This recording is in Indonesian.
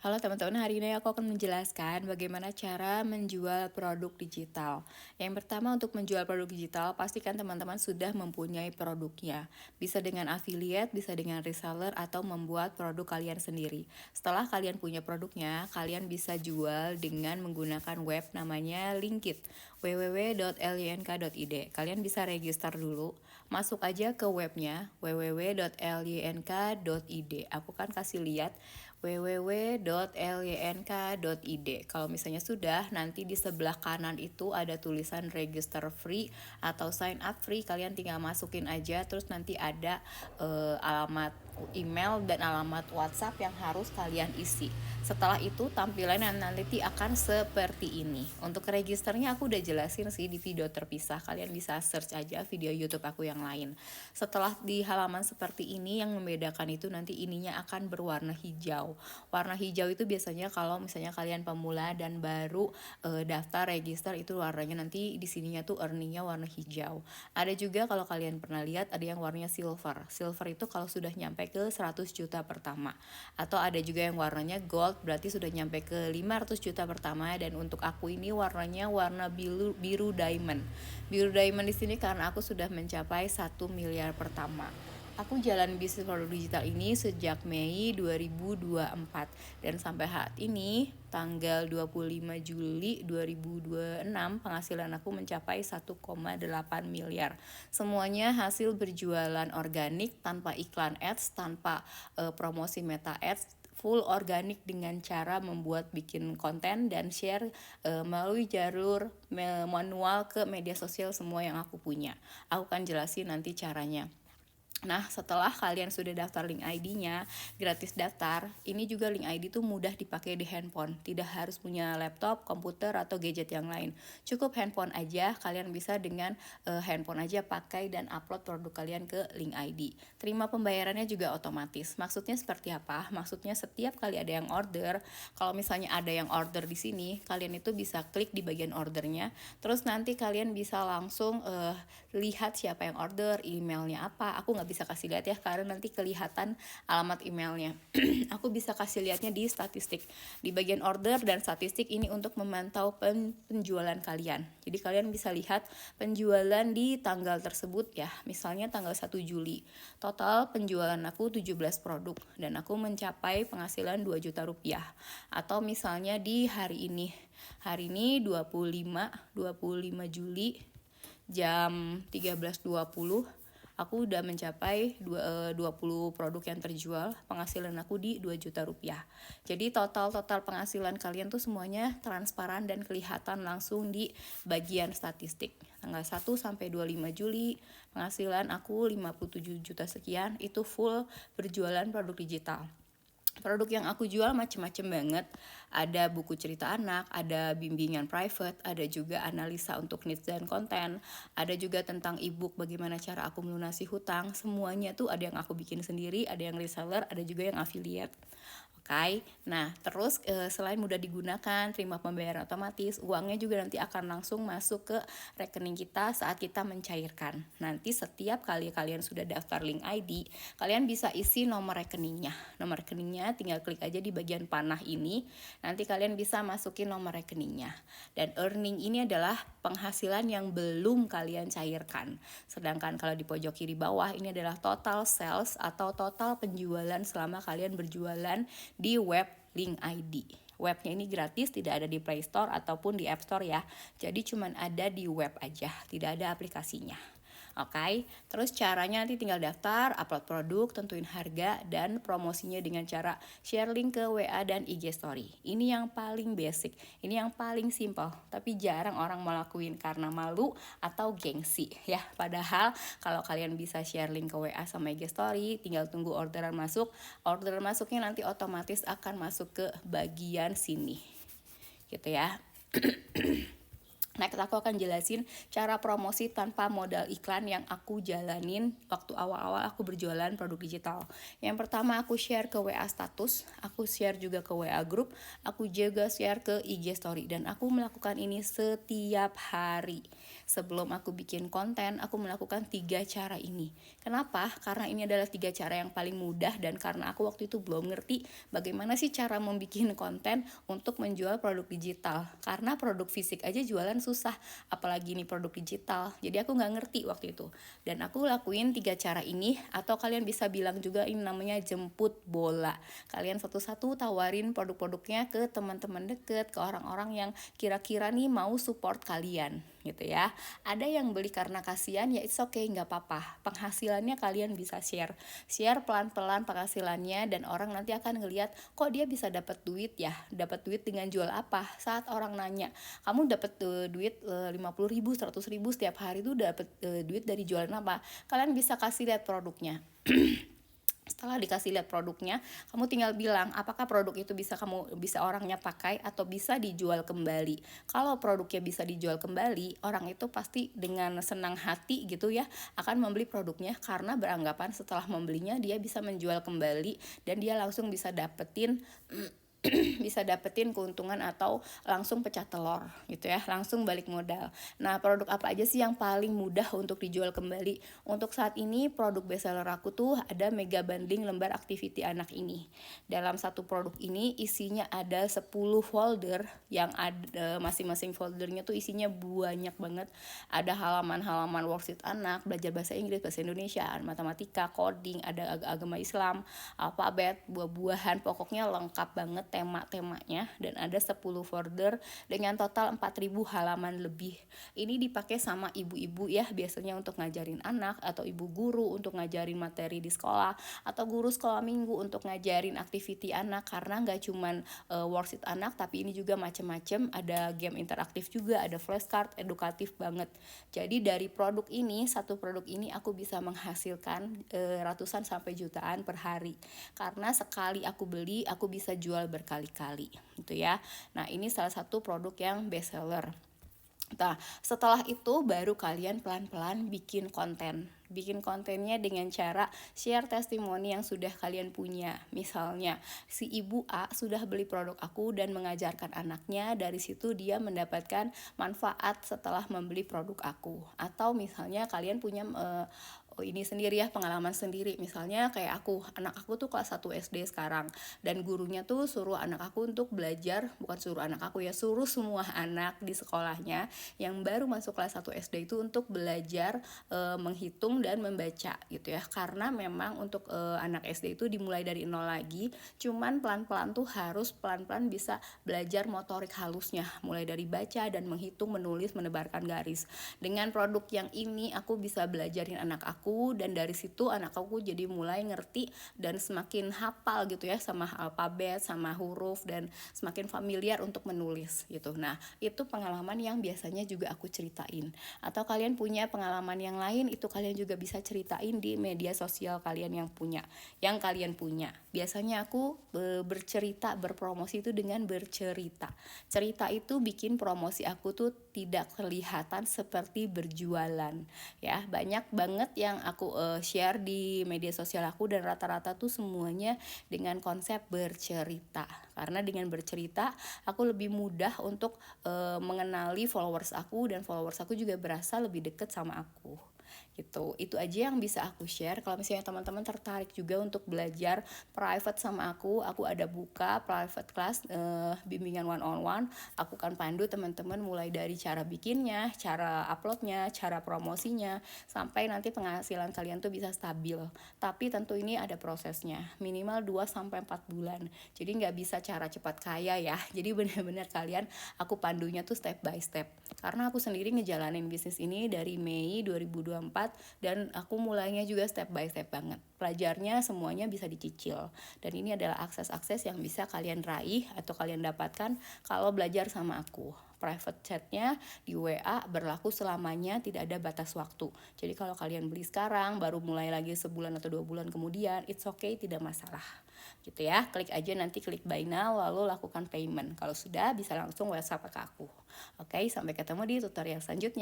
Halo teman-teman, hari ini aku akan menjelaskan bagaimana cara menjual produk digital. Yang pertama, untuk menjual produk digital, pastikan teman-teman sudah mempunyai produknya. Bisa dengan affiliate, bisa dengan reseller, atau membuat produk kalian sendiri. Setelah kalian punya produknya, kalian bisa jual dengan menggunakan web namanya Linkit, www.lynk.id. Kalian bisa register dulu, masuk aja ke webnya www.lynk.id. Aku kan kasih lihat www.lynk.id. Kalau misalnya sudah, nanti di sebelah kanan itu ada tulisan register free atau sign up free. Kalian tinggal masukin aja, terus nanti ada alamat email dan alamat WhatsApp yang harus kalian isi. Setelah itu tampilan nanti akan seperti ini. Untuk registernya aku udah jelasin sih di video terpisah. Kalian bisa search aja video YouTube aku yang lain. Setelah di halaman seperti ini, yang membedakan itu nanti ininya akan berwarna hijau. Warna hijau itu biasanya kalau misalnya kalian pemula dan baru daftar register, itu warnanya nanti di sininya tuh earningnya warna hijau. Ada juga kalau kalian pernah lihat ada yang warnanya silver. Silver itu kalau sudah nyampe ke 100 juta pertama. Atau ada juga yang warnanya gold, berarti sudah nyampe ke 500 juta pertama. Dan untuk aku ini warnanya warna biru diamond. Biru diamond di sini karena aku sudah mencapai 1 miliar pertama. Aku jalan bisnis produk digital ini sejak Mei 2024 dan sampai saat ini tanggal 25 Juli 2026 penghasilan aku mencapai 1,8 miliar. Semuanya hasil berjualan organik tanpa iklan ads, tanpa promosi meta ads, full organik dengan cara bikin konten dan share melalui jalur manual ke media sosial semua yang aku punya. Aku akan jelasin nanti caranya. Nah, setelah kalian sudah daftar link ID-nya, gratis daftar, ini juga link ID tuh mudah dipakai di handphone. Tidak harus punya laptop, komputer, atau gadget yang lain. Cukup handphone aja, kalian bisa dengan handphone aja pakai dan upload produk kalian ke link ID. Terima pembayarannya juga otomatis. Maksudnya seperti apa? Maksudnya setiap kali ada yang order, kalau misalnya ada yang order di sini, kalian itu bisa klik di bagian ordernya, terus nanti kalian bisa langsung lihat siapa yang order, emailnya apa. Aku nggak bisa kasih lihat ya karena nanti kelihatan alamat emailnya. Aku bisa kasih lihatnya di statistik. Di bagian order dan statistik ini untuk memantau penjualan kalian. Jadi kalian bisa lihat penjualan di tanggal tersebut ya. Misalnya tanggal 1 Juli. Total penjualan aku 17 produk dan aku mencapai penghasilan 2 juta rupiah. Atau misalnya di hari ini. Hari ini 25 Juli jam 13.20 aku udah mencapai 20 produk yang terjual, penghasilan aku di 2 juta rupiah. Jadi total penghasilan kalian tuh semuanya transparan dan kelihatan langsung di bagian statistik. Tanggal 1 sampai 25 Juli, penghasilan aku 57 juta sekian, itu full berjualan produk digital. Produk yang aku jual macem-macem banget. Ada buku cerita anak, ada bimbingan private, ada juga analisa untuk needs dan konten, ada juga tentang ebook bagaimana cara aku melunasi hutang. Semuanya tuh ada yang aku bikin sendiri, ada yang reseller, ada juga yang affiliate. Oke, nah terus selain mudah digunakan, terima pembayaran otomatis, uangnya juga nanti akan langsung masuk ke rekening kita saat kita mencairkan. Nanti setiap kali kalian sudah daftar link ID, kalian bisa isi nomor rekeningnya. Nomor rekeningnya tinggal klik aja di bagian panah ini, nanti kalian bisa masukin nomor rekeningnya. Dan earning ini adalah penghasilan yang belum kalian cairkan. Sedangkan kalau di pojok kiri bawah ini adalah total sales atau total penjualan selama kalian berjualan di web link ID. Webnya ini gratis, tidak ada di Play Store ataupun di App Store ya. Jadi cuman ada di web aja, tidak ada aplikasinya. Oke, terus caranya nanti tinggal daftar, upload produk, tentuin harga, dan promosinya dengan cara share link ke WA dan IG Story. Ini yang paling basic, ini yang paling simple, tapi jarang orang mau lakuin karena malu atau gengsi ya. Padahal kalau kalian bisa share link ke WA sama IG Story, tinggal tunggu orderan masuk. Orderan masuknya nanti otomatis akan masuk ke bagian sini, gitu ya. Next aku akan jelasin cara promosi tanpa modal iklan yang aku jalanin waktu awal-awal aku berjualan produk digital. Yang pertama aku share ke WA status, aku share juga ke WA group, aku juga share ke IG story, dan aku melakukan ini setiap hari. Sebelum aku bikin konten, aku melakukan 3 cara ini. Kenapa? Karena ini adalah 3 cara yang paling mudah, dan karena aku waktu itu belum ngerti bagaimana sih cara membuat konten untuk menjual produk digital. Karena produk fisik aja jualan susah, apalagi ini produk digital. Jadi aku nggak ngerti waktu itu, dan aku lakuin 3 cara ini, atau kalian bisa bilang juga ini namanya jemput bola. Kalian satu-satu tawarin produk-produknya ke teman-teman deket, ke orang-orang yang kira-kira nih mau support kalian gitu ya. Ada yang beli karena kasihan, ya it's okay, nggak apa-apa. Penghasilannya kalian bisa share pelan-pelan penghasilannya, dan orang nanti akan ngelihat kok dia bisa dapat duit ya. Dapat duit dengan jual apa? Saat orang nanya, kamu dapat duit 50.000, 100.000 setiap hari, itu dapat duit dari jualan apa? Kalian bisa kasih lihat produknya. Setelah dikasih lihat produknya, kamu tinggal bilang apakah produk itu bisa orangnya pakai atau bisa dijual kembali. Kalau produknya bisa dijual kembali, orang itu pasti dengan senang hati gitu ya akan membeli produknya, karena beranggapan setelah membelinya dia bisa menjual kembali, dan dia langsung bisa dapetin bisa dapetin keuntungan atau langsung pecah telur gitu ya, langsung balik modal. Nah, produk apa aja sih yang paling mudah untuk dijual kembali? Untuk saat ini produk bestseller aku tuh ada mega bundling lembar activity anak ini. Dalam satu produk ini isinya ada 10 folder, yang ada masing-masing foldernya tuh isinya banyak banget. Ada halaman-halaman worksheet anak, belajar bahasa Inggris, bahasa Indonesia, matematika, coding, ada agama Islam, alfabet, buah-buahan, pokoknya lengkap banget tema-temanya, dan ada 10 folder dengan total 4.000 halaman lebih. Ini dipakai sama ibu-ibu ya, biasanya untuk ngajarin anak, atau ibu guru untuk ngajarin materi di sekolah, atau guru sekolah minggu untuk ngajarin aktiviti anak, karena nggak cuman worksheet anak, tapi ini juga macam-macam, ada game interaktif juga, ada flashcard, edukatif banget. Jadi dari satu produk ini aku bisa menghasilkan ratusan sampai jutaan per hari, karena sekali aku beli aku bisa jual berkali-kali gitu ya. Nah, ini salah satu produk yang best seller. Nah, setelah itu baru kalian pelan-pelan bikin konten. Bikin kontennya dengan cara share testimoni yang sudah kalian punya. Misalnya, si ibu A sudah beli produk aku dan mengajarkan anaknya, dari situ dia mendapatkan manfaat setelah membeli produk aku. Atau misalnya kalian punya ini sendiri ya, pengalaman sendiri. Misalnya kayak anak aku tuh kelas 1 SD sekarang, dan gurunya tuh suruh anak aku untuk belajar, bukan suruh anak aku ya, suruh semua anak di sekolahnya yang baru masuk kelas 1 SD itu untuk belajar menghitung dan membaca gitu ya. Karena memang untuk anak SD itu dimulai dari nol lagi, cuman pelan-pelan tuh harus pelan-pelan bisa belajar motorik halusnya, mulai dari baca dan menghitung, menulis, menebarkan garis. Dengan produk yang ini aku bisa belajarin anak aku, dan dari situ anak aku jadi mulai ngerti dan semakin hafal gitu ya sama alfabet, sama huruf, dan semakin familiar untuk menulis gitu. Nah, itu pengalaman yang biasanya juga aku ceritain. Atau kalian punya pengalaman yang lain, itu kalian juga bisa ceritain di media sosial kalian yang kalian punya. Biasanya aku bercerita, berpromosi itu dengan bercerita. Cerita itu bikin promosi aku tuh tidak kelihatan seperti berjualan ya. Banyak banget yang aku share di media sosial aku, dan rata-rata tuh semuanya dengan konsep bercerita. Karena dengan bercerita aku lebih mudah untuk mengenali followers aku, dan followers aku juga berasa lebih deket sama aku gitu. Itu aja yang bisa aku share. Kalau misalnya teman-teman tertarik juga untuk belajar private sama aku ada buka private class bimbingan one on one. Aku akan pandu teman-teman mulai dari cara bikinnya, cara uploadnya, cara promosinya, sampai nanti penghasilan kalian tuh bisa stabil. Tapi tentu ini ada prosesnya, minimal 2-4 bulan. Jadi nggak bisa cara cepat kaya ya. Jadi benar-benar kalian aku pandunya tuh step by step. Karena aku sendiri ngejalanin bisnis ini dari Mei 2020 2024 dan aku mulainya juga step by step banget. Pelajarnya semuanya bisa dicicil dan ini adalah akses-akses yang bisa kalian raih atau kalian dapatkan kalau belajar sama aku. Private chatnya di WA berlaku selamanya, tidak ada batas waktu. Jadi kalau kalian beli sekarang baru mulai lagi sebulan atau 2 bulan kemudian, it's okay, tidak masalah gitu ya. Klik aja nanti, klik buy now lalu lakukan payment. Kalau sudah bisa langsung WhatsApp ke aku. Oke, sampai ketemu di tutorial selanjutnya.